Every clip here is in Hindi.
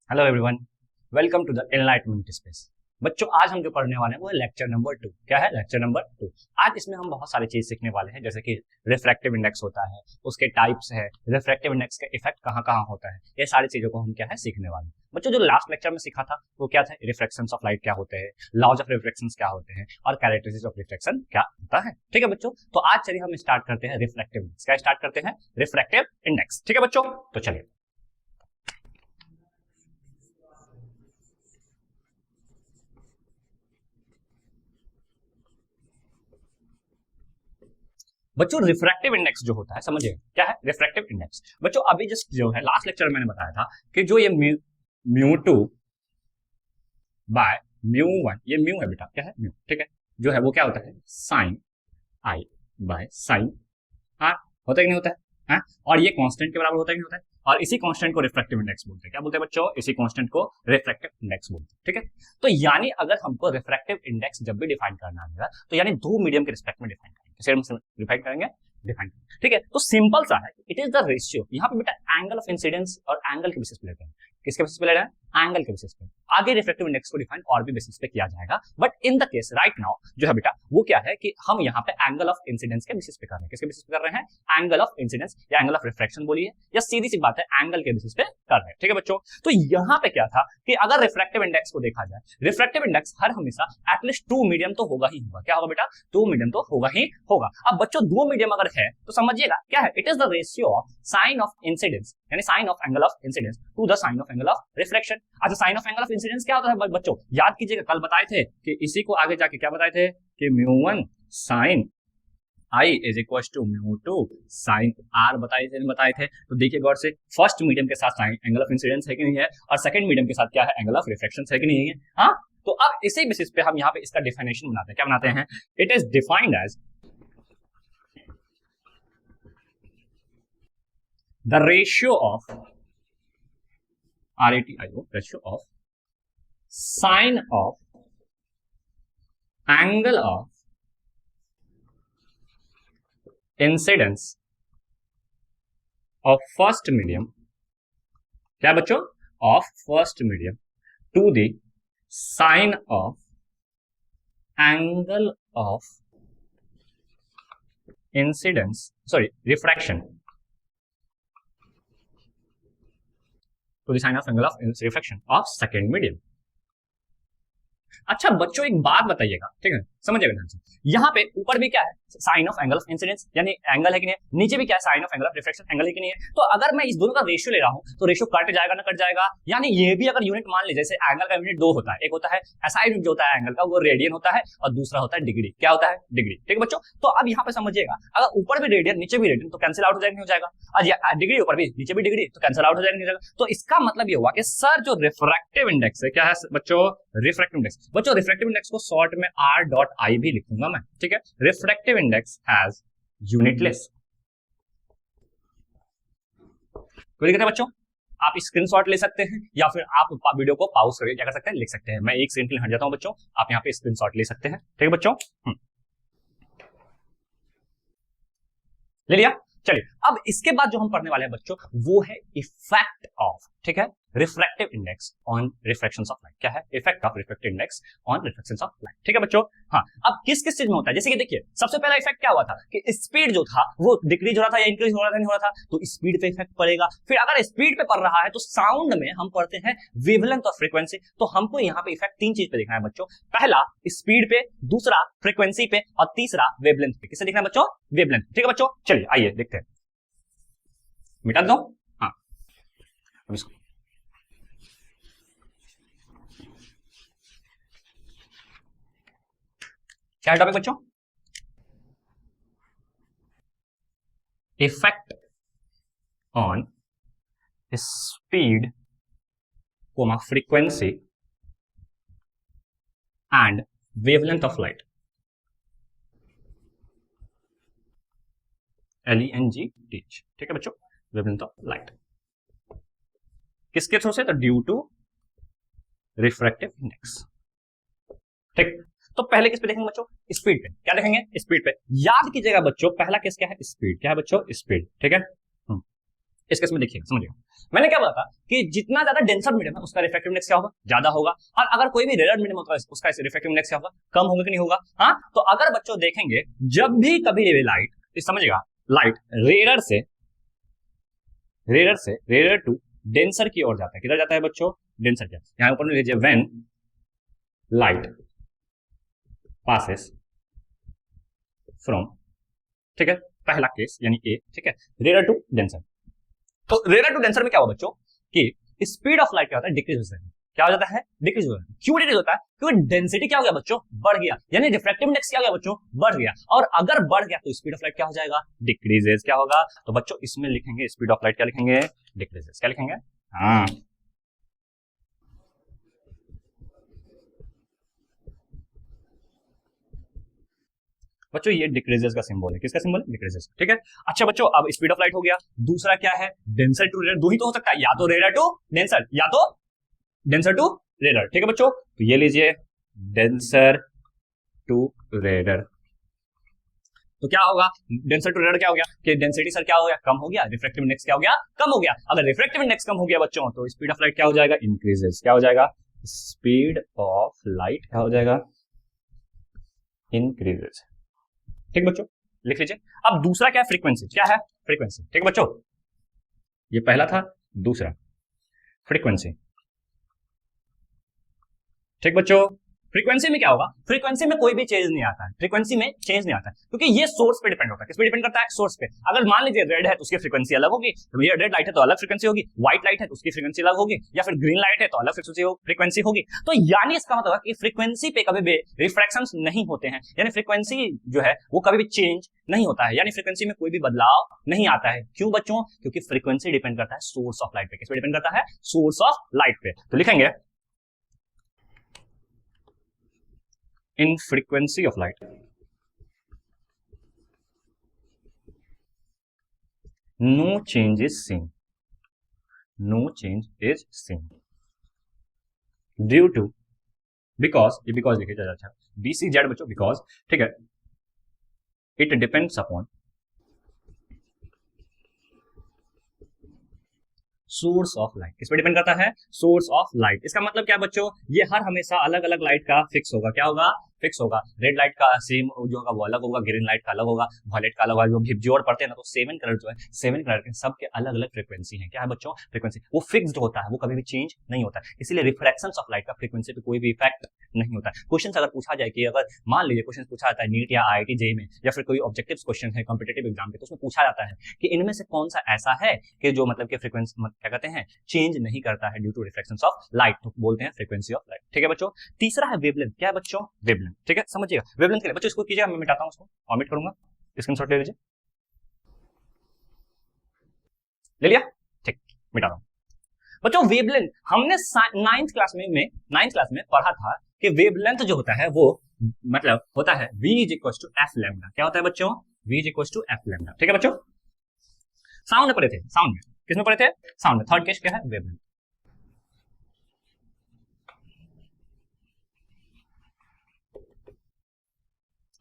Hello everyone, welcome to the enlightenment space. बच्चों, आज हम जो पढ़ने वाले हैं वो है लेक्चर नंबर 2। क्या है? Lecture number 2। आज इसमें हम बहुत सारी चीज सीखने वाले हैं, जैसे कि रिफ्रैक्टिव इंडेक्स होता है, उसके टाइप्स है, रिफ्रैक्टिव इंडेक्स का इफेक्ट कहाँ कहाँ होता है, ये सारी चीजों को हम क्या है सीखने वाले हैं। बच्चों, जो लास्ट लेक्चर में सीखा था वो क्या था? रिफ्लेक्शंस ऑफ लाइट क्या होते हैं, लॉज ऑफ रिफ्लेक्शंस क्या होते हैं और कैरेक्टरिस्टिक्स ऑफ रिफ्लेक्शन क्या होता है। ठीक है बच्चों, तो आज चलिए हम स्टार्ट करते हैं रिफ्लेक्टिव इंडेक्स। क्या स्टार्ट करते हैं? Reflective index. ठीक है बच्चों, तो चलिए। बच्चों, रिफ्रैक्टिव इंडेक्स जो होता है, समझिए क्या है रिफ्रैक्टिव इंडेक्स। बच्चों, अभी जस्ट जो है लास्ट लेक्चर में मैंने बताया था कि जो ये mu two by mu one, ये म्यू है बेटा, क्या है? म्यू। ठीक है, जो है वो क्या होता है? Sine i by sine r. होता है कि नहीं होता है? हाँ? और ये कांस्टेंट के बराबर होता है कि नहीं होता है? और इसी कांस्टेंट को रिफ्रैक्टिव इंडेक्स बोलते हैं। क्या बोलते हैं बच्चों? इसी कांस्टेंट को रिफ्रैक्टिव इंडेक्स बोलते हैं। ठीक है, तो यानी अगर हमको रिफ्रैक्टिव इंडेक्स जब भी डिफाइन करना है तो यानी दो मीडियम के रिस्पेक्ट में डिफाइन करेंगे। किसे डिफाइन करेंगे? डिफाइन। ठीक है, तो सिंपल सा है, इट इज द रेशियो। यहाँ पे बेटा एंगल ऑफ इंसिडेंस और एंगल के बेसिस पे लेते हैं। किसके बेसिस पे ले रहे हैं? एंगल के बेसिस पे। आगे रिफ्रैक्टिव इंडेक्स को डिफाइन और भी बेसिस पे किया जाएगा, but in the case right now जो है बेटा वो क्या है कि हम यहाँ पे एंगल ऑफ इंसिडेंस के बेसिस पे कर रहे हैं। किसके बेसिस पे कर रहे हैं? एंगल ऑफ इंसिडेंस या एंगल ऑफ रिफ्रैक्शन बोलिए, या सीधी सी बात है एंगल के बेसिस पे कर रहे हैं। ठीक है बच्चों, तो यहाँ पे क्या था कि अगर रिफ्रैक्टिव इंडेक्स को देखा जाए, रिफ्रैक्टिव इंडेक्स हर हमेशा एटलीस्ट टू मीडियम तो होगा ही होगा। क्या होगा बेटा? दो मीडियम तो होगा ही होगा। अब बच्चों, दो मीडियम अगर है तो समझिएगा क्या है? It is the ratio of sine of incidence, यानी sine of angle of incidence to the sine of angle of reflection. अच्छा, sine of angle of incidence क्या होता है बच्चों? याद कीजिएगा, कल बताए थे कि इसी को आगे जाके क्या बताए थे कि mu one sine i is equal to mu two sine r बताए थे। तो देखिए गौर से, फर्स्ट मीडियम के साथ साइन एंगल ऑफ इंसिडेंस है कि नहीं है, और सेकंड मीडियम के साथ क्या है? एंगल ऑफ रिफ्लेक्शन है कि नहीं है। हाँ, तो अब इसी बेसिस पे हम यहाँ पे इसका डिफिनेशन बनाते हैं। क्या बनाते हैं? It is defined as the ratio of RATIO, ratio of sine of angle of incidence of first medium. क्या बच्चों? Of first medium to the sine of angle of incidence, sorry refraction, to the sine of angle of refraction of second medium. अच्छा बच्चों, एक बात बताइएगा, ठीक है, समझिएगा ध्यान से। यहाँ पे ऊपर भी क्या है? Sine of angle of incidence, यानी एंगल है कि नहीं है। नीचे भी क्या है? Sine of angle of reflection, angle है कि नहीं है। तो अगर मैं इस दोनों का रेशियो ले रहा हूँ तो रेशियो कट जाएगा ना कट जाएगा। यानी ये भी अगर यूनिट मान लीजिए, जैसे एंगल का यूनिट दो होता है, एक होता है एसआई यूनिट जो होता है एंगल का, वो रेडियन होता है, और दूसरा होता है डिग्री। क्या होता है? डिग्री। ठीक है बच्चों, तो अब यहाँ पे समझिएगा, अगर ऊपर भी रेडियन नीचे भी रेडियन तो कैंसिल आउट हो जाएगा, नहीं हो जाएगा। और डिग्री ऊपर भी नीचे भी डिग्री तो कैंसिल आउट हो जाएगा, नहीं हो जाएगा। तो इसका मतलब ये हुआ कि सर जो रिफ्रैक्टिव इंडेक्स है, क्या है बच्चों? Refractive index. बच्चों, रिफ्रैक्टिव इंडेक्स को शॉर्ट में R.I भी लिखूंगा मैं। ठीक है, रिफ्रैक्टिव इंडेक्स हैज यूनिटलेस। कोई दिक्कत है बच्चों? आप स्क्रीनशॉट ले सकते हैं या फिर आप वीडियो को पॉज करके क्या कर सकते हैं? लिख सकते हैं। मैं एक सेकंड के लिए हट जाता हूं बच्चों, आप यहाँ पे स्क्रीनशॉट ले सकते हैं। ठीक है बच्चों, ले लिया। चलिए, अब इसके बाद जो हम पढ़ने वाले हैं बच्चों वो है इफेक्ट ऑफ, ठीक है, refractive index on reflections of light. क्या है? Effect of refractive index on reflections of light. ठीक है बच्चों, हाँ। अब किस किस चीज में होता है? जैसे कि देखिए, सबसे पहला इफेक्ट क्या हुआ था कि स्पीड जो था वो डिक्रीज हो रहा था या इंक्रीज हो रहा था, नहीं हो रहा था, तो स्पीड पे इफेक्ट पड़ेगा। फिर अगर स्पीड पे पड़ रहा है तो साउंड में हम पढ़ते हैं वेवलेंथ और फ्रीक्वेंसी। तो हमको यहाँ पे इफेक्ट तीन चीज पे देखना है बच्चों। पहला स्पीड पे, दूसरा फ्रीक्वेंसी पे, और तीसरा वेवलेंथ पे। किसे देखना है बच्चों? वेवलेंथ। ठीक है बच्चों, चलिए आइए देखते हैं। मिटा दो। हाँ, अब इसको क्या है टॉपिक बच्चों? Effect on speed, frequency and wavelength of light. LENGTH। ठीक है बच्चों, वेवलेंथ ऑफ लाइट किसके थ्रू से? तो ड्यू टू रिफ्रैक्टिव इंडेक्स। ठीक, तो पहले किस पे देखेंगे बच्चों? स्पीड पे। क्या देखेंगे? स्पीड पे। याद कीजिएगा बच्चों, पहला केस क्या है? स्पीड। क्या है बच्चों? स्पीड। ठीक है, इस केस में देखिएगा, समझिएगा मैंने क्या बोला था कि जितना ज्यादा डेंसर मीडियम है उसका रिफ्रैक्टिव इंडेक्स क्या होगा, ज्यादा होगा, और अगर कोई भी रेयर मीडियम होता है उसका रिफ्रैक्टिव इंडेक्स क्या होगा, कम होगा कि नहीं होगा। हाँ, तो अगर बच्चों देखेंगे जब भी कभी भी लाइट, समझिएगा, लाइट रेयर टू डेंसर की ओर जाता है, किधर जाता है बच्चों, डेंसर क्या, यहां ऊपर लीजिए, व्हेन लाइट पासेस फ्रॉम, ठीक है, पहला केस यानी ए, ठीक है, रेयर टू डेंसर। तो रेयर टू डेंसर में क्या हुआ बच्चों कि स्पीड ऑफ लाइट क्या होता है, डिक्रीज होता है, क्या हो जाता है, डिक्रीज हो जाता है। क्यों डिक्रीज होता है, क्योंकि डेंसिटी क्या हो गया बच्चों, बढ़ गया, यानी रिफ्रैक्टिव इंडेक्स क्या हो गया बच्चों, बढ़ गया, और अगर बढ़ गया तो स्पीड ऑफ लाइट क्या हो जाएगा, डिक्रीजेस, क्या होगा, तो बच्चों इसमें लिखेंगे स्पीड ऑफ लाइट क्या लिखेंगे, डिक्रीजेस, क्या लिखेंगे, हाँ। बच्चों ये डिक्रीजेस का सिंबल है, किसका सिंबल है, डिक्रीजेस, ठीक है। अच्छा बच्चों, अब स्पीड ऑफ लाइट हो गया, दूसरा क्या है, डेंसर टू रेयर, दो ही तो हो सकता है, या तो रेयर टू डेंसर या तो डेंसर टू रेयर, ठीक है बच्चों। तो ये लीजिए डेंसर टू रेयर, तो क्या होगा, डेंसर टू रेयर क्या हो गया कि डेंसिटी सर क्या हो गया, कम हो गया, रिफ्रैक्टिव इंडेक्स क्या हो गया, कम हो गया। अगर रिफ्रैक्टिव इंडेक्स कम हो गया बच्चों तो स्पीड ऑफ लाइट क्या हो जाएगा, इंक्रीजेस, क्या हो जाएगा, स्पीड ऑफ लाइट क्या हो जाएगा, इंक्रीजेस, ठीक बच्चों, लिख लीजिए। अब दूसरा क्या है, फ्रीक्वेंसी, क्या है, फ्रीक्वेंसी, ठीक बच्चों, ये पहला था, दूसरा फ्रीक्वेंसी, ठीक बच्चों। फ्रीक्वेंसी में क्या होगा, फ्रीक्वेंसी में कोई भी चेंज नहीं आता है, फ्रीक्वेंसी में चेंज नहीं आता है, क्योंकि ये सोर्स पे डिपेंड होता है, किस पे डिपेंड करता है, सोर्स पे। अगर मान लीजिए रेड है तो उसकी फ्रीक्वेंसी अलग होगी, तो ये रेड लाइट है तो अलग फ्रीक्वेंसी होगी, व्हाइट लाइट है तो उसकी फ्रीक्वेंसी अलग होगी, या फिर ग्रीन लाइट है तो अलग फ्रीक्वेंसी होगी। तो यानी इसका मतलब है कि फ्रीक्वेंसी पे कभी भी रिफ्रैक्शंस नहीं होते हैं, यानी फ्रीक्वेंसी जो है वो कभी भी चेंज नहीं होता है, यानी फ्रीक्वेंसी में कोई भी बदलाव नहीं आता है। क्यों बच्चों, क्योंकि फ्रीक्वेंसी डिपेंड करता है सोर्स ऑफ लाइट पे, किस पे डिपेंड करता है, सोर्स ऑफ लाइट पे। तो लिखेंगे in frequency of light no change is seen due to, because लिखे जा अच्छा BCZ बच्चों, because, ठीक है, it depends upon source of light, किस पे डिपेंड करता है, सोर्स ऑफ लाइट। इसका मतलब क्या बच्चों, ये हर हमेशा अलग अलग लाइट का फिक्स होगा, क्या होगा, फिक्स होगा। रेड लाइट का सेम जो होगा वो अलग होगा, ग्रीन लाइट का अलग होगा, वॉयलेट का अलग होगा। जो भी जोड़ पढ़ते हैं ना, तो 7 कलर जो है, 7 कलर के सबके अलग अलग फ्रीक्वेंसी है, क्या है बच्चों, फ्रीक्वेंसी, वो फिक्स्ड होता है, वो कभी भी चेंज नहीं होता है। इसीलिए रिफ्रैक्शंस ऑफ लाइट का फ्रीक्वेंसी पे कोई भी इफेक्ट नहीं होता है। क्वेश्चन अगर पूछा जाए कि अगर मान लीजिए क्वेश्चन पूछा जाता है नीट या IIT JEE में, या फिर कोई ऑब्जेक्टिव क्वेश्चन है कॉम्पिटेटिव एग्जाम के, तो उसमें पूछा जाता है कि इनमें से कौन सा ऐसा है कि जो मतलब कि फ्रीक्वेंसी क्या कहते हैं, चेंज नहीं करता है due to reflections of light, तो बोलते हैं फ्रीक्वेंसी ऑफ लाइट, ठीक है बच्चों। तीसरा है वेवलेंथ, क्या है बच्चों, वेवलेंथ, ठीक है, समझिएगा। वेवलेंथ के लिए बच्चों इसको कीजिएगा, मैं मिटाता हूं, उसको ऑमिट करूंगा, स्क्रीनशॉट ले लीजिए, ले लिया, ठीक, मिटा रहा हूं बच्चों। वेवलेंथ हमने 9th क्लास में पढ़ा था कि वेवलेंथ जो होता है वो मतलब होता है V is equal to f lambda, क्या होता है बच्चों, V is equal to f lambda, ठीक है बच्चों। साउंड में पढ़े थे, साउंड में, किसमें पढ़े थे, साउंड में। थर्ड केस क्या है, वेवलेंथ।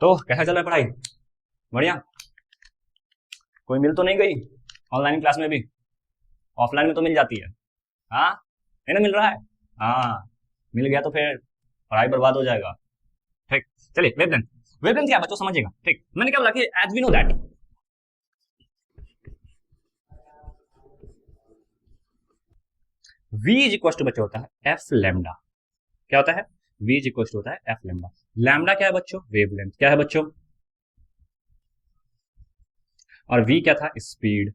तो कैसा चल रहा है पढ़ाई, बढ़िया, कोई मिल तो नहीं गई ऑनलाइन क्लास में भी, ऑफलाइन में तो मिल जाती है, हाँ है ना, मिल रहा है, हाँ मिल गया तो फिर पढ़ाई बर्बाद हो जाएगा, ठीक। चलिए वेवलेंथ, वेवलेंथ क्या बच्चों समझिएगा, ठीक। मैंने क्या बोला कि as we know that V is equal to बच्चों होता है एफ लैम्डा, क्या होता है, V इज इक्वल टू होता है एफ लैम्डा। लैम्डा क्या है बच्चों, वेवलेंथ, क्या है बच्चों, और V क्या था, स्पीड,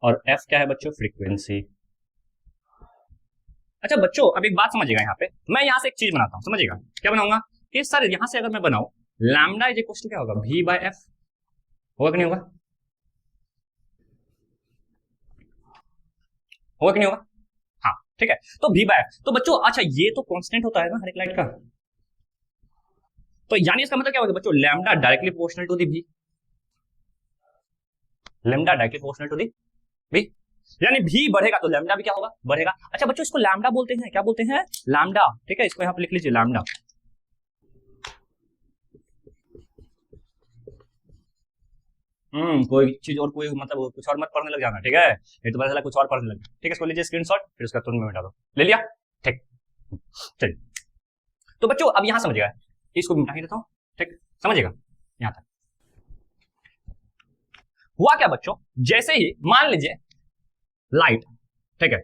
और F क्या है बच्चों, फ्रीक्वेंसी। अच्छा बच्चों अब एक बात समझिएगा, यहाँ पे मैं यहाँ से एक चीज बनाता हूँ, समझिएगा क्या बनाऊंगा कि सर यहाँ से अगर मैं बनाऊं लैम्डा इज इक्वल टू क्या होगा, V बाय एफ, होगा कि नहीं होगा, होगा कि नहीं होगा, हाँ ठीक है। तो V बाय एफ, तो बच्चों अच्छा ये तो कांस्टेंट होता है ना हर एक लाइट का, तो यानी इसका मतलब क्या होगा बच्चों, lambda directly proportional to the V, lambda directly proportional to the V, यानी V बढ़ेगा तो लैम्डा भी क्या होगा, बढ़ेगा। अच्छा बच्चों इसको लैम्डा बोलते हैं, क्या बोलते हैं, लैम्डा, ठीक है, इसको यहाँ पे लिख लीजिए लैम्डा। कोई चीज और कोई मतलब कुछ और मत पढ़ने लग जाना, ठीक है, ये तो पता चला कुछ और पढ़ने लग, ठीक है। इसको लीजिए स्क्रीनशॉट, फिर उसका तुरंत में मिटा दो, ले लिया, ठीक। चलिए, तो बच्चों अब यहां समझिएगा, इसको मिटा ही देता हूं, ठीक, समझिएगा यहां तक। हुआ क्या बच्चों, जैसे ही मान लीजिए लाइट, ठीक है,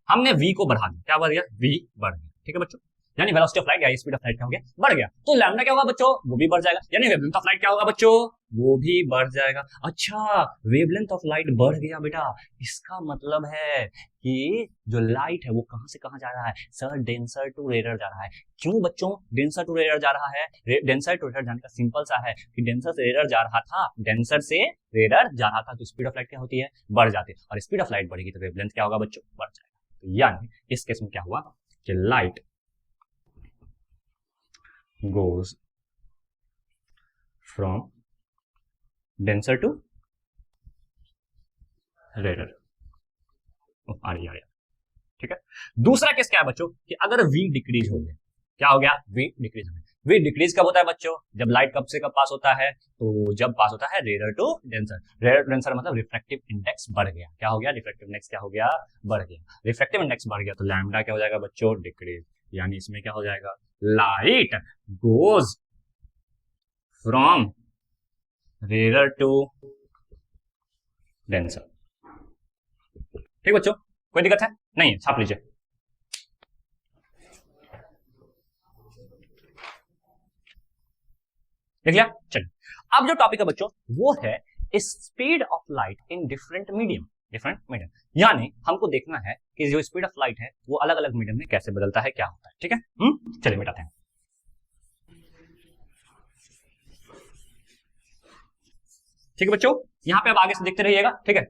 हमने v को बढ़ा दिया, क्या बढ़ गया, v बढ़ गया, ठीक है बच्चों, यानी वेलोसिटी ऑफ लाइट या स्पीड ऑफ लाइट क्या हो गया, बढ़ गया, तो लैम्डा क्या होगा बच्चों, वो भी बढ़ जाएगा, यानी वेवलेंथ ऑफ लाइट क्या होगा बच्चों, वो भी बढ़ जाएगा। अच्छा, वेवलेंथ ऑफ लाइट बढ़ गया बेटा, इसका मतलब है कि जो लाइट है वो कहां से कहां जा रहा है, सर डेंसर टू रेयर जा रहा है। क्यों बच्चों डेंसर टू रेयर जा रहा है, डेंसर टू रेयर जाने का सिंपल सा है कि डेंसर से रेयर जा रहा था, डेंसर से रेयर जा रहा था, तो स्पीड ऑफ लाइट क्या होती है, बढ़ जाती है, और स्पीड ऑफ लाइट बढ़ेगी तो वेवलेंथ क्या होगा बच्चों, बढ़ जाएगा। तो यानी इस केस में क्या हुआ कि light goes from denser to rarer, आ रही, ठीक है। दूसरा केस क्या है बच्चों कि अगर v डिक्रीज हो गया, क्या हो गया, v डिक्रीज हो गया। v डिक्रीज कब होता है बच्चों, जब लाइट कब से कब पास होता है, तो जब पास होता है rare to denser, rare to denser मतलब रिफ्रैक्टिव इंडेक्स बढ़ गया, क्या हो गया, रिफ्रैक्टिव इंडेक्स क्या हो गया, बढ़ गया, रिफ्रैक्टिव इंडेक्स बढ़ गया, तो लैम्डा क्या हो जाएगा बच्चों, डिक्रीज, यानी इसमें क्या हो जाएगा, light goes from rare to denser, ठीक बच्चों, कोई दिक्कत है नहीं है, छाप लीजिए। देख लिया, चलिए अब जो टॉपिक है बच्चों वो है speed of light in different medium, different medium, यानी हमको देखना है कि जो स्पीड ऑफ लाइट है वो अलग अलग मीडियम में कैसे बदलता है, क्या होता है, ठीक है। चलिए मिटाते हैं। ठीक है बच्चों, यहां पे अब आगे से देखते रहिएगा, ठीक है।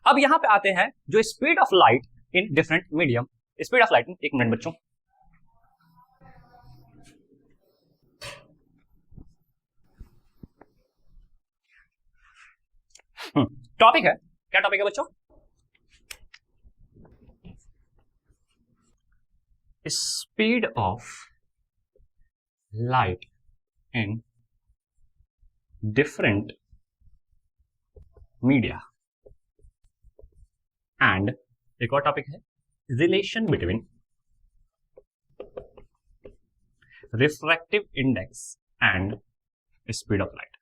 अब यहां पे आते हैं जो speed of light in different medium, speed of light, एक मिनट बच्चों, टॉपिक है, क्या टॉपिक है बच्चों, speed of light in different media, and एक और टॉपिक है relation between refractive index and speed of light.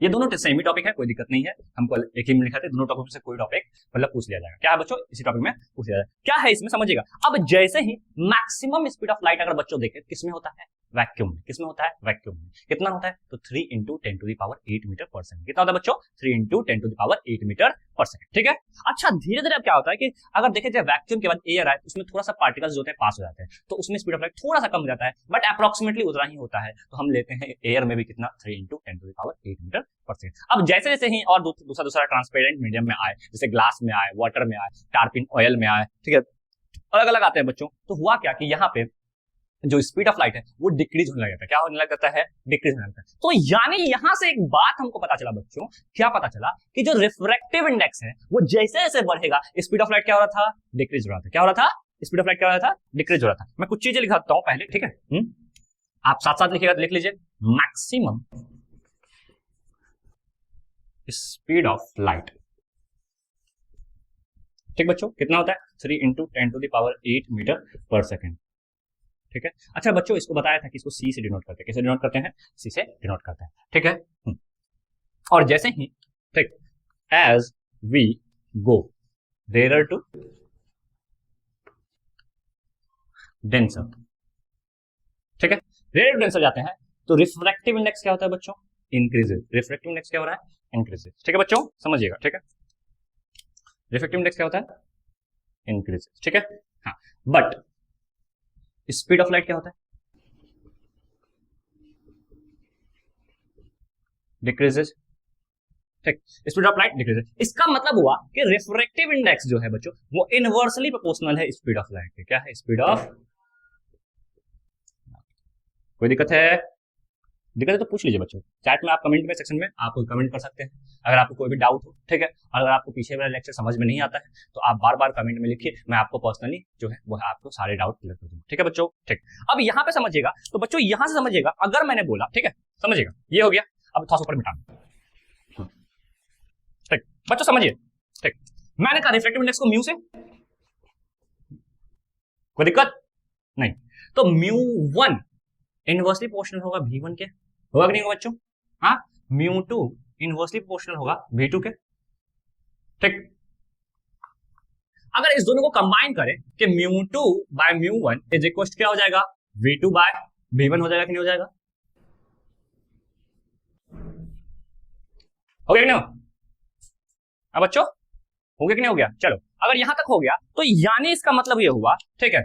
ये दोनों सेम ही टॉपिक है, कोई दिक्कत नहीं है, हमको एक ही में लिखा था, दोनों टॉपिक से कोई टॉपिक मतलब पूछ लिया जाएगा, क्या है बच्चों, इसी टॉपिक में पूछ लिया जाएगा। क्या है इसमें समझिएगा, अब जैसे ही मैक्सिमम स्पीड ऑफ लाइट अगर बच्चों देखें किसमें होता है, वैक्यूम में, किसमें होता है, वैक्यूम में, कितना होता है, तो 3 × 10⁸ मीटर पर सेकंड, कितना होता है बच्चों, 3 × 10⁸ मीटर पर सेकंड, ठीक है। अच्छा, धीरे धीरे अब क्या होता है कि अगर देखें जाए वैक्यूम के बाद एयर आए, उसमें थोड़ा सा पार्टिकल्स जो होते हैं पास हो जाते हैं, तो उसमें स्पीड ऑफ लाइट थोड़ा सा कम हो जाता है, बट अप्रोक्सीमेटली उतना ही होता है, तो हम लेते हैं एयर में भी कितना, 3 × 10⁸ मीटर पर सेकंड। अब जैसे जैसे ही और दूसरा ट्रांसपेरेंट मीडियम में आए, जैसे ग्लास में आए, वाटर में आए, टार्पिन ऑयल में आए, ठीक है, अलग अलग आते हैं बच्चों, तो हुआ क्या कि यहाँ पे जो स्पीड ऑफ लाइट है वो डिक्रीज होने लग जाता है, क्या होने लग जाता है, डिक्रीज होने लगता है। तो यानी यहां से एक बात हमको पता चला बच्चों, क्या पता चला कि जो रिफ्रैक्टिव इंडेक्स है वो जैसे जैसे बढ़ेगा स्पीड ऑफ लाइट क्या हो रहा था, डिक्रीज हो रहा था, क्या हो रहा था, स्पीड ऑफ लाइट क्या हो रहा था, डिक्रीज हो रहा था। मैं कुछ चीजें लिखाता हूं पहले, ठीक है, आप साथ साथ लिखिएगा, लिख लीजिए, मैक्सिमम स्पीड ऑफ लाइट, ठीक बच्चों, कितना होता है, 3 × 10⁸ मीटर पर सेकंड, ठीक है। अच्छा बच्चों, इसको बताया था कि इसको सी से डिनोट करते हैं, कैसे डिनोट करते हैं, सी से डिनोट करते हैं, ठीक है। और जैसे ही, ठीक, as we go rare to denser, ठीक है, रेयर टू डेंसर जाते हैं तो रिफ्रैक्टिव इंडेक्स क्या होता है बच्चों, इंक्रीजेस, रिफ्रैक्टिव इंडेक्स क्या हो रहा है, इंक्रीजेस, ठीक है बच्चों, समझिएगा, ठीक है, रिफ्रैक्टिव इंडेक्स क्या होता है, इंक्रीजेस, ठीक है। हाँ, बट स्पीड ऑफ लाइट क्या होता है, डिक्रीजेस, ठीक, स्पीड ऑफ लाइट डिक्रीजेस। इसका मतलब हुआ कि रिफ्रैक्टिव इंडेक्स जो है बच्चों वो इनवर्सली प्रोपोर्शनल है स्पीड ऑफ लाइट के, क्या है, स्पीड ऑफ, कोई दिक्कत है, दिक्कत है तो पूछ लीजिए बच्चों, चैट में आप कमेंट में सेक्शन में आप कमेंट कर सकते हैं, अगर आपको कोई भी डाउट हो, ठीक है। अगर आपको पीछे वाला लेक्चर समझ में नहीं आता है तो आप बार बार कमेंट में लिखिए, मैं आपको पर्सनली जो है वो आपको सारे डाउट क्लियर कर दूंगा, ठीक है बच्चों, ठीक। अब यहाँ पे समझिएगा, तो बच्चों यहाँ से समझिएगा, अगर मैंने बोला, ठीक है, समझिएगा, ये हो गया। अब थोड़ा सा ऊपर मिटाना। ठीक बच्चों समझिए, ठीक मैंने कहा रिफ्रैक्टिव इंडेक्स को म्यू से, कोई दिक्कत नहीं, तो म्यू वन इनवर्सली प्रोपोर्शनल होगा V1 के, होगा कि नहीं होगा बच्चों? हाँ, म्यू टू इनवर्सली प्रोपोर्शनल होगा V2 के। ठीक, अगर इस दोनों को कंबाइन करें कि mu two by mu one is equal क्या हो जाएगा, V2 बाय V1 हो जाएगा कि नहीं हो जाएगा? हो गया कि नहीं? अब बच्चों हो गया कि नहीं हो गया? चलो अगर यहां तक हो गया तो यानी इसका मतलब ये हुआ, ठीक है,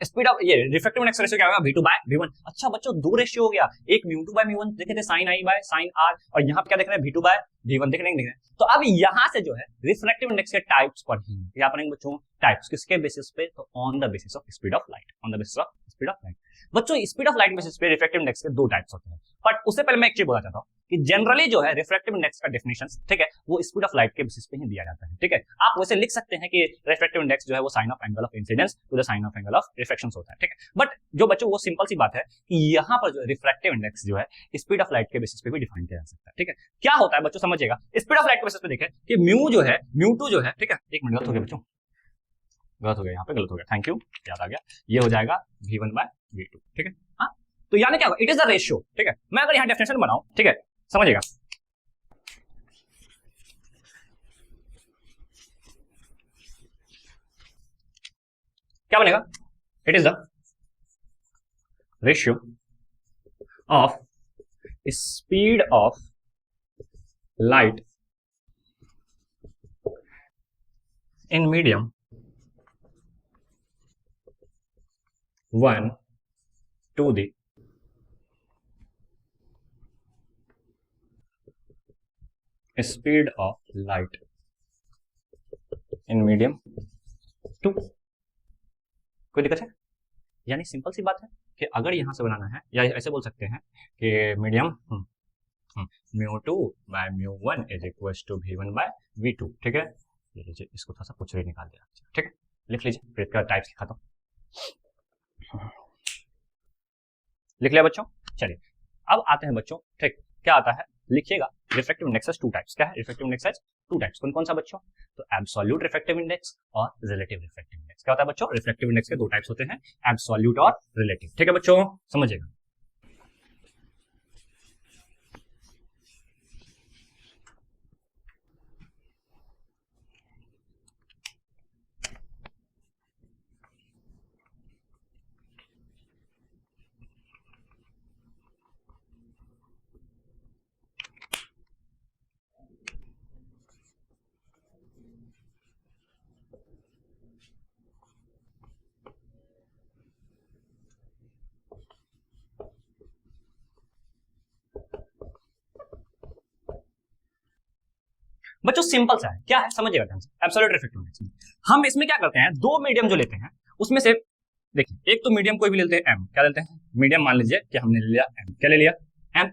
स्पीड ऑफ ये रिफ्रैक्टिव इंडेक्स रेशियो क्या होगा, V2 बाय V1। अच्छा बच्चों दो रेशियो हो गया, एक म्यू2 बाय म्यू1 देखे थे sin i by sin r, और यहाँ पे क्या देख रहे हैं V2 बाय V1 देख रहे हैं। तो अब यहाँ से जो है रिफ्रैक्टिव इंडेक्स के टाइप्स पढ़ेंगे, यहाँ पढ़ेंगे बच्चों टाइप्स, किसके बेसिस पे, तो on the basis of speed of light, on the basis of speed of light. बच्चों स्पीड ऑफ लाइट बेसिस पे रिफ्रैक्टिव इंडेक्स के दो टाइप्स होते हैं, बट उससे पहले मैं एक चीज बोलना चाहता हूँ कि जनरली जो है रिफ्रैक्टिव इंडेक्स का डेफिनेशन, ठीक है, वो स्पीड ऑफ लाइट के बेसिस पे ही दिया जाता है। ठीक है, आप वैसे लिख सकते हैं कि रिफ्रैक्टिव इंडेक्स जो है वो sine of angle of incidence to the sine of angle of reflection होता है। ठीक है, बट जो बच्चों वो सिंपल सी बात है कि यहाँ पर जो रिफ्रैक्टिव इंडेक्स जो है स्पीड ऑफ लाइट के बेसिस पे भी डिफाइन किया जा सकता है। ठीक है, क्या होता है बच्चों समझिएगा, स्पीड ऑफ लाइट के बेसिस पे देखें कि म्यू जो है म्यू टू जो है, ठीक है, एक मिनट गलत हो गया बच्चों, गलत हो गया, यहाँ पे गलत हो गया, थैंक यू, याद आ गया, ये हो जाएगा V1 बाय V2। ठीक है, हाँ तो यानी क्या होगा, इट इज द रेशियो। ठीक है, मैं अगर यहाँ डेफिनेशन बनाऊं, ठीक है, समझिएगा, क्या बनेगा, it is the ratio of speed of light in medium 1 to the speed of light in medium 2। कोई दिक्कत है? यानी सिंपल सी बात है कि अगर यहां से बनाना है, या ऐसे बोल सकते हैं कि medium mu two by mu one is equal to V1 by V2। ठीक है, ये लीजिए, इसको थोड़ा सा पुचरे निकाल दिया। ठीक है, लिख लीजिए, फिर इसका टाइप्स लिखा दो, लिख लिया बच्चों। चलिए अब आते हैं बच्चों, ठीक क्या आता है, लिखिएगा रिफ्रैक्टिव इंडेक्स टू टाइप्स। क्या है रिफ्रैक्टिव इंडेक्स टू टाइप्स, कौन कौन सा बच्चों, तो एब्सोल्यूट रिफ्रैक्टिव इंडेक्स और रिलेटिव रिफ्रैक्टिव इंडेक्स। क्या होता है बच्चों, रिफ्रैक्टिव इंडेक्स के दो टाइप्स होते हैं, एब्सोल्यूट और रिलेटिव। ठीक है बच्चों, समझिएगा। बच्चों सिंपल सा है, क्या है समझिएगा ध्यान से। एब्सोल्यूट रिफ्रैक्टिव इंडेक्स में हम इसमें क्या करते हैं, दो मीडियम जो लेते हैं उसमें से देखिए, एक तो मीडियम कोई भी लेते हैं M, क्या लेते हैं मीडियम, मान लीजिए कि हमने ले लिया M, क्या ले लिया M,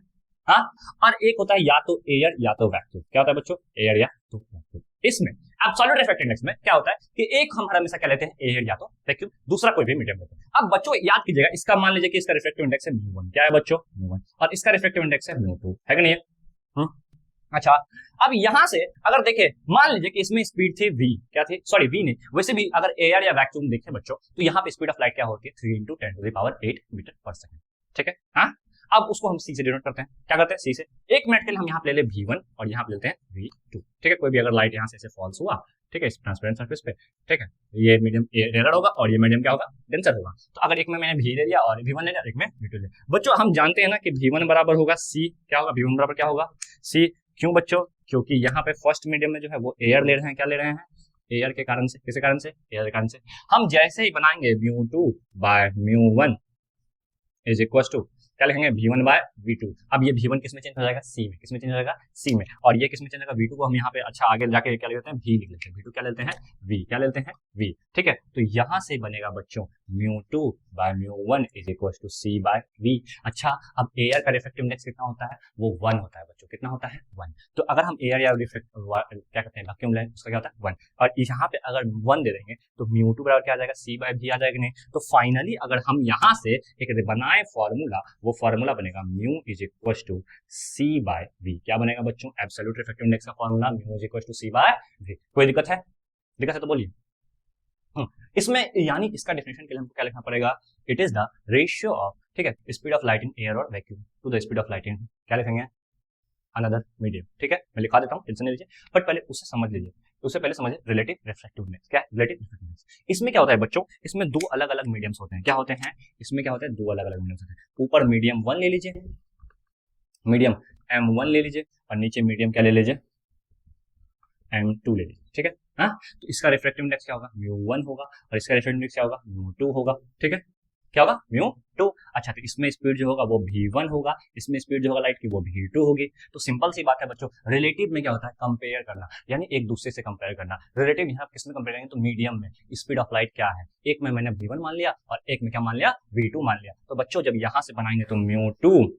हाँ, और एक होता है या तो एयर या तो वैक्यूम। क्या होता है बच्चों, एयर या तो वैक्यूम। इसमें एब्सोल्यूट रिफ्रैक्टिव इंडेक्स में क्या होता है कि एक हम हमेशा क्या लेते हैं, एयर या तो वैक्यूम, दूसरा कोई भी मीडियम लेते हैं। अब बच्चों याद कीजिएगा, इसका मान लीजिए कि इसका रिफ्रैक्टिव इंडेक्स है म्यू1, क्या है बच्चों म्यू1, और इसका रिफ्रैक्टिव इंडेक्स है म्यू2, है कि नहीं है? अच्छा, अब यहां से अगर देखें, मान लीजिए कि इसमें स्पीड थी v, क्या थी, सॉरी v नहीं, वैसे भी अगर एयर या वैक्यूम देखें बच्चों, तो यहाँ पे स्पीड ऑफ लाइट क्या होती है, 3 × 10⁸ मीटर पर सेकंड। ठीक है, हाँ, अब उसको हम c से डिनोट करते हैं, क्या करते हैं c से, एक मिनट के लिए हम यहाँ पे ले ले v1 और यहाँ पे लेते हैं v2। ठीक है, कोई भी अगर लाइट यहाँ से ऐसे फॉल्स हुआ, ठीक है, इस ट्रांसपेरेंट सरफेस पे, ठीक है, ये मीडियम एयर होगा और ये मीडियम क्या होगा, डेंसर होगा। तो अगर एक में मैंने v ले लिया और v1 ले लिया, एक में v2 ले लिया। बच्चों हम जानते हैं ना कि v1 बराबर होगा c, क्या होगा, v1 बराबर क्या होगा c, क्यों बच्चों, क्योंकि यहाँ पे फर्स्ट मीडियम में जो है वो एयर ले रहे हैं, क्या ले रहे हैं, एयर के कारण से, किसके कारण से, एयर के कारण से। हम जैसे ही बनाएंगे म्यू2 बाय म्यू1 इज इक्वल टू क्या लिखेंगे, v1 बाय v2। अब ये v1 किस में चेंज हो जाएगा, c में, किस में चेंज हो जाएगा, c में, और ये किस में चेंज होगा, v2 को हम यहाँ पे अच्छा आगे जाके क्या लेते हैं, v लिख लेते हैं, v2 क्या लेते हैं, v क्या लेते हैं, वी, ठीक है। तो यहां से बनेगा बच्चों μ2 by μ1 is equal to c by V. अच्छा, अब एयर का रिफ्रैक्टिव इंडेक्स कितना होता है? वो 1 होता है बच्चों। कितना होता है? 1। तो अगर हम एयर या क्या कहते हैं वैक्यूम लें, उसका क्या होता है? 1। और यहाँ पे अगर 1 दे देंगे तो μ2 बराबर क्या आ जाएगा? c बाय वी आ जाएगा। नहीं तो फाइनली अगर हम यहाँ से एक बनाए फॉर्मूला, वो फॉर्मूला बनेगा mu is equal to c by v. क्या बनेगा बच्चों? एब्सोल्यूट रिफ्रैक्टिव इंडेक्स का formula mu is equal to c by v. कोई दिक्कत है? दिक्कत है तो बोलिए। इसमें यानी इसका डेफिनेशन के लिए हमको क्या लिखना पड़ेगा? It is the ratio of, ठीक है, speed of light in air और vacuum to the speed of light in, क्या लिखेंगे? अनदर मीडियम, ठीक है। मैं लिखा देता हूँ, टेंशन नहीं लीजिए, बट पहले उससे समझ लीजिए। उससे पहले समझिए रिलेटिव रिफ्रैक्टिव इंडेक्स। क्या रिलेटिव रिफ्रैक्टिव इंडेक्स? इसमें क्या होता है बच्चों? इसमें दो अलग अलग मीडियम्स होते हैं। क्या होते हैं इसमें? क्या होता है? दो अलग अलग मीडियम्स होते हैं। ऊपर मीडियम 1 ले लीजिए, मीडियम M1 ले लीजिए, और नीचे मीडियम क्या ले लीजिए? M2 ले लीजिए, ठीक है। हाँ, तो इसका रिफ्रैक्टिव इंडेक्स क्या होगा? μ1 होगा, और इसका रिफ्रैक्टिव इंडेक्स क्या होगा? μ2 होगा, ठीक है। क्या होगा? μ2। अच्छा, तो इसमें स्पीड जो होगा वो v1 होगा, इसमें स्पीड जो होगा लाइट की वो v2 होगी। तो सिंपल सी बात है बच्चों, रिलेटिव में क्या होता है? कंपेयर करना, यानी एक दूसरे से कंपेयर करना। रिलेटिव यहाँ किस में कंपेयर करेंगे? तो मीडियम में स्पीड ऑफ लाइट क्या है? एक में मैंने v1 मान लिया और एक में क्या मान लिया? v2 मान लिया। तो बच्चों जब यहाँ से बनाएंगे तो μ2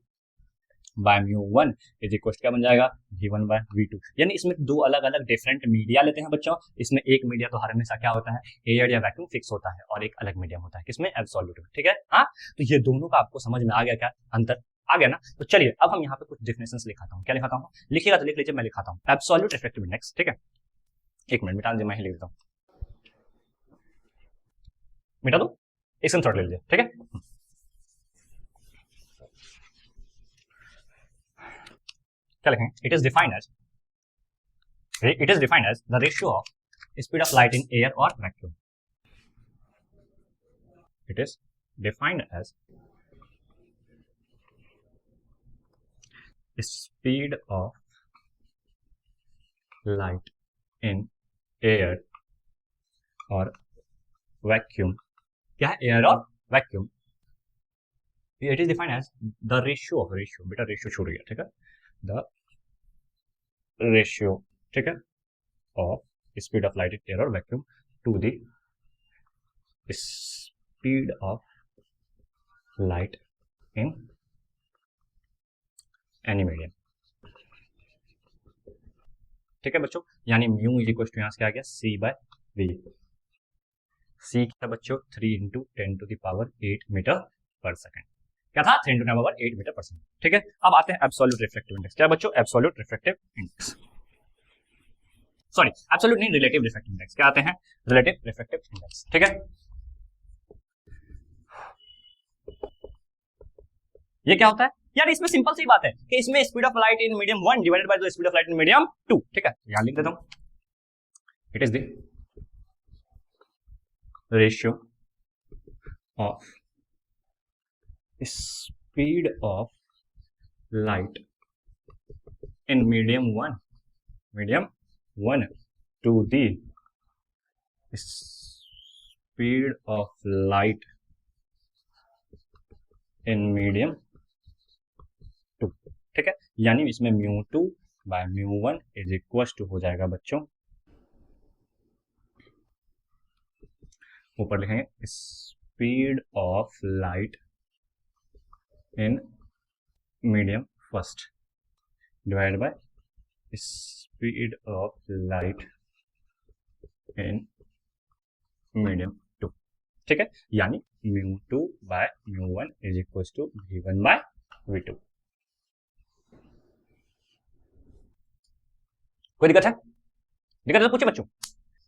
बाय μ1 इज इक्वल क्या बन जाएगा? v1 by v2। यानी इसमें दो अलग अलग डिफरेंट मीडिया लेते हैं बच्चों। इसमें एक मीडिया तो हर हमेशा क्या होता है? एयर या वैक्यूम फिक्स होता है, और एक अलग मीडियम होता है, किसमें? एब्सोल्यूट में, ठीक है। हाँ, तो ये दोनों का आपको समझ में आ गया? क्या अंतर आ गया ना? तो चलिए अब हम यहाँ पे कुछ डेफिनेशंस लिखाता हूँ। क्या लिखाता हूँ? लिखिएगा तो लिख लीजिए, मैं लिखाता हूँ। एब्सोल्यूट रिफ्रैक्टिव इंडेक्स, ठीक है। एक मिनट मिटा दीजिए, मैं ही लिख देता हूँ। मिटा दो, एक स्क्रीनशॉट ले लीजिए, ठीक है। क्या लिखेंगे? It is defined as the ratio of speed of light in air और vacuum. It is defined as speed of light in air और वैक्यूम। क्या है? एयर और vacuum. It is defined as the ratio of, ratio बेटा रेशियो छूट गया, ठीक है, द रेशियो, ठीक है, of speed of light in air और vacuum to the speed of light in any medium, ठीक है बच्चों। यानी म्यू इज इक्वल टू यहां से क्या आ गया? c by we. c क्या बच्चों? 3 × 10⁸ मीटर पर सेकेंड। क्या था? 3 × 10⁸ मीटर पर सेकेंड, ठीक है। अब आते हैं एब्सोल्यूट रिफ्रैक्टिव इंडेक्स। क्या बच्चों? Absolute refractive index, sorry absolute नहीं, रिलेटिव रिफ्रैक्टिव इंडेक्स। क्या आते हैं? रिलेटिव रिफ्रैक्टिव इंडेक्स, ठीक है। ये क्या होता है यार? इसमें सिंपल सी बात है कि इसमें speed of light in medium 1 divided by the speed of light in medium 2, ठीक है। यहां लिख देता हूं, it is the ratio of speed of light in medium 1 to the speed of light in medium 2, ठीक है। यानी इसमें μ2 बाय μ1 इज इक्वल टू हो जाएगा बच्चों, ऊपर लिखेंगे speed of light in medium first divide by speed of light in medium 2, ठीक है। यानी μ2 by μ1 is equal to v1 by v2। कोई दिक्कत है? दिक्कत है तो पूछे बच्चों,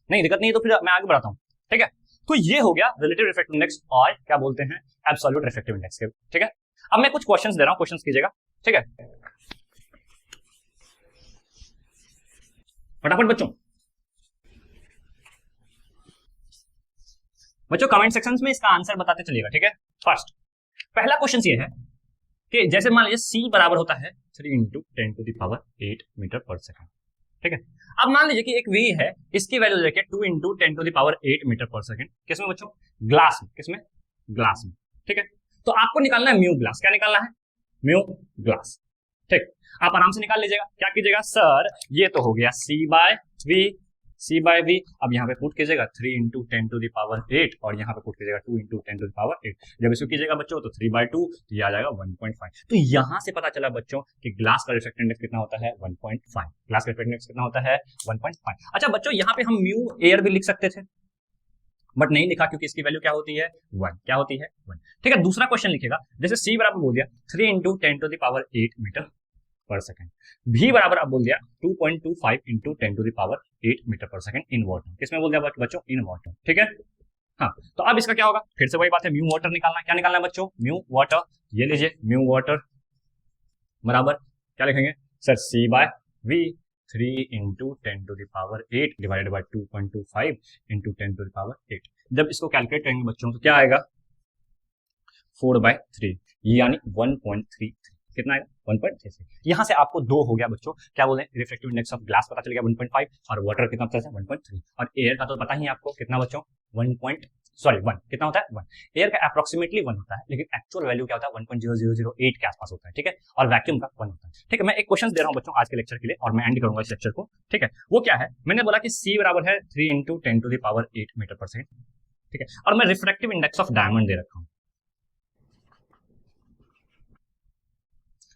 नहीं दिक्कत नहीं तो फिर मैं आगे बढ़ाता हूं, ठीक है। तो ये हो गया रिलेटिव रिफ्रैक्टिव इंडेक्स और क्या बोलते हैं? एब्सोल्यूट रिफ्रैक्टिव इंडेक्स के, ठीक है। अब मैं कुछ क्वेश्चंस दे रहा हूं, क्वेश्चंस कीजिएगा, ठीक है। फटाफट बच्चों, कमेंट सेक्शंस में इसका आंसर बताते चलिएगा, ठीक है। फर्स्ट पहला क्वेश्चन ये है कि जैसे मान लीजिए c बराबर होता है 3 × 10⁸ मीटर पर सेकंड, ठीक है। अब मान लीजिए कि एक v है, इसकी वैल्यू देखिए 2 × 10⁸ मीटर पर सेकंड। किसमें बच्चों? ग्लास में। किसमें? ग्लास में, ठीक है। तो आपको निकालना है म्यू ग्लास। क्या निकालना है? म्यू ग्लास, ठीक। आप आराम से निकाल लीजिएगा। क्या कीजिएगा? सर ये तो हो गया c by v, c by v. अब यहाँ पे पुट कीजिएगा 3 इंटू 10 टू द पावर 8 और यहाँ पे पुट कीजिएगा 2 इंटू 10 टू द पावर 8। जब इसको कीजिएगा बच्चों तो 3/2 तो ये आ जाएगा 1.5। तो यहाँ से पता चला बच्चों कि ग्लास का रिफ्रैक्टिव इंडेक्स कितना होता है 1.5। ग्लास का रिफ्रैक्टिव इंडेक्स कितना होता है 1.5। अच्छा बच्चों यहाँ पे हम म्यू एयर भी लिख सकते थे बट नहीं लिखा क्योंकि इसकी वैल्यू क्या होती है 1। क्या होती है 1। ठीक है, दूसरा क्वेश्चन लिखेगा जैसे सी बराबर बोल दिया 3 into 10 to the power 8 metre पर सेकंड। भी बराबर अब बोल दिया 2.25 into 10 to the power 8 metre पर सेकंड इन वाटर। किसमें बोल दिया बच्चों इन वाटर। ठीक है, हाँ तो अब इसका क्या होगा, फिर से वही बात है, म्यू वाटर निकालना है। क्या निकालना है बच्चों, म्यू वाटर। ये लीजिए म्यू वाटर बराबर क्या लिखेंगे sir, c by v 3 into 10 to the power 8 divided by 2.25 into 10 to the power 8। जब इसको कैलकुलेट करेंगे बच्चों तो क्या आएगा 4/3 यानी 1.33। कितना आएगा 1.33। यहाँ से आपको दो हो गया बच्चों, क्या बोले रिफ्रैक्टिव इंडेक्स ऑफ ग्लास पता चल गया 1.5 और वाटर कितना पता है 1.3 और एयर का तो पता ही है आपको कितना बच्चों 1 कितना होता है 1। एयर का अप्रोक्सीमेटली 1 होता है लेकिन एक्चुअल वैल्यू क्या होता है 1.0008 के आसपास होता है। ठीक है, और वैक्यूम का 1 होता है। ठीक है, मैं एक क्वेश्चन दे रहा हूं बच्चों आज के लेक्चर के लिए और मैं एंड करूंगा इस लेक्चर को। ठीक है, वो क्या है, मैंने बोला कि सी बराबर है 3 into 10 to the power 8 metre पर सेकंड। ठीक है, और मैं रिफ्रैक्टिव इंडेक्स ऑफ डायमंड दे रखा हूं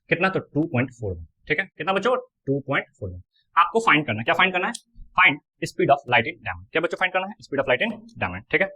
कितना तो 2.41। ठीक है, कितना बच्चों 2.41। आपको फाइंड करना है, क्या फाइंड करना है, find speed of light in diamond. क्या बच्चों फाइंड करना है speed of light in diamond. ठीक है,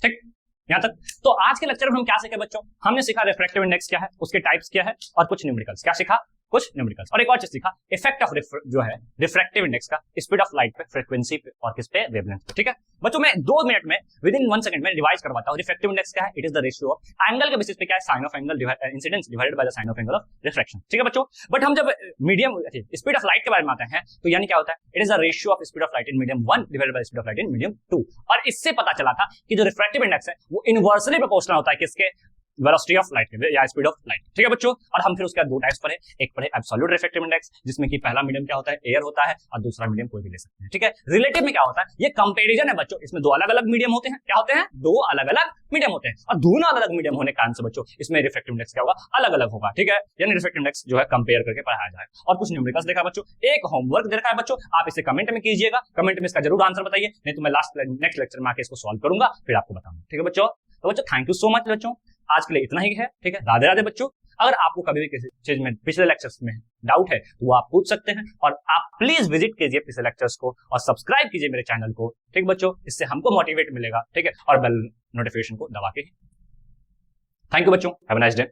ठीक यहां तक। तो आज के लेक्चर में हम क्या सीखे बच्चों, हमने सीखा रिफ्रैक्टिव इंडेक्स क्या है, उसके टाइप्स क्या है और कुछ न्यूमेरिकल्स। क्या सीखा, कुछ न्यूमेरिकल्स। और एक और चीज सीखा इफेक्ट ऑफ जो है रिफ्रैक्टिव इंडेक्स का स्पीड ऑफ लाइट पे, फ्रीक्वेंसी पे और किस पे, वेवलेंथ पे। ठीक है बच्चों, मैं 2 मिनट में विद इन 1 सेकंड में रिवाइज करवाता हूं। रिफ्रैक्टिव इंडेक्स क्या है, it is the ratio of angle के बेसिस पे क्या है, sine of angle incidence divided by the sine of angle of refraction. ठीक है बच्चों, बट हम जब मीडियम स्पीड ऑफ लाइट के बारे में आते हैं तो यानी क्या होता है, it is the ratio of speed of light in medium 1 divided bye speed of light in medium 2। और इससे पता चला था कि जो रिफ्रैक्टिव इंडेक्स है वो इनवर्सली प्रोपोर्शनल होता है किसके, वेलोसिटी ऑफ लाइट के या स्पीड ऑफ लाइट। ठीक है बच्चों, और हम फिर उसके बाद 2 टाइप्स पढ़े, एक पढ़े एब्सोल्यूट रिफ्रैक्टिव इंडेक्स जिसमें कि पहला मीडियम क्या होता है एयर होता है और दूसरा मीडियम कोई भी ले सकते हैं। ठीक है, रिलेटिव में क्या होता है, ये कंपैरिजन है बच्चों, इसमें 2 अलग अलग मीडियम होते हैं। क्या होते हैं, 2 अलग अलग मीडियम होते हैं और दोनों अलग अलग मीडियम होने के कारण से बच्चों इसमें रिफ्रैक्टिव इंडेक्स क्या होगा, अलग अलग होगा। ठीक है, यानी रिफ्रैक्टिव इंडेक्स जो है कंपेयर करके पढ़ाया जाएगा। और कुछ न्यूमेरिकल्स देखा बच्चों, एक होमवर्क देखा है बच्चों, आप इसे कमेंट में कीजिएगा, कमेंट में इसका जरूर आंसर बताइए, नहीं तो मैं नेक्स्ट लेक्चर में आके इसको सॉल्व करूंगा फिर आपको बताऊंगा। ठीक है बच्चों, तो बच्चों थैंक यू सो मच बच्चों, आज के लिए इतना ही है। ठीक है, राधे राधे बच्चों। अगर आपको कभी भी किसी चीज में पिछले लेक्चर्स में डाउट है तो वो आप पूछ सकते हैं और आप प्लीज विजिट कीजिए पिछले लेक्चर्स को और सब्सक्राइब कीजिए मेरे चैनल को। ठीक बच्चों, इससे हमको मोटिवेट मिलेगा। ठीक है, और बेल नोटिफिकेशन को दबा के। थैंक यू बच्चों, हैव अ नाइस डे।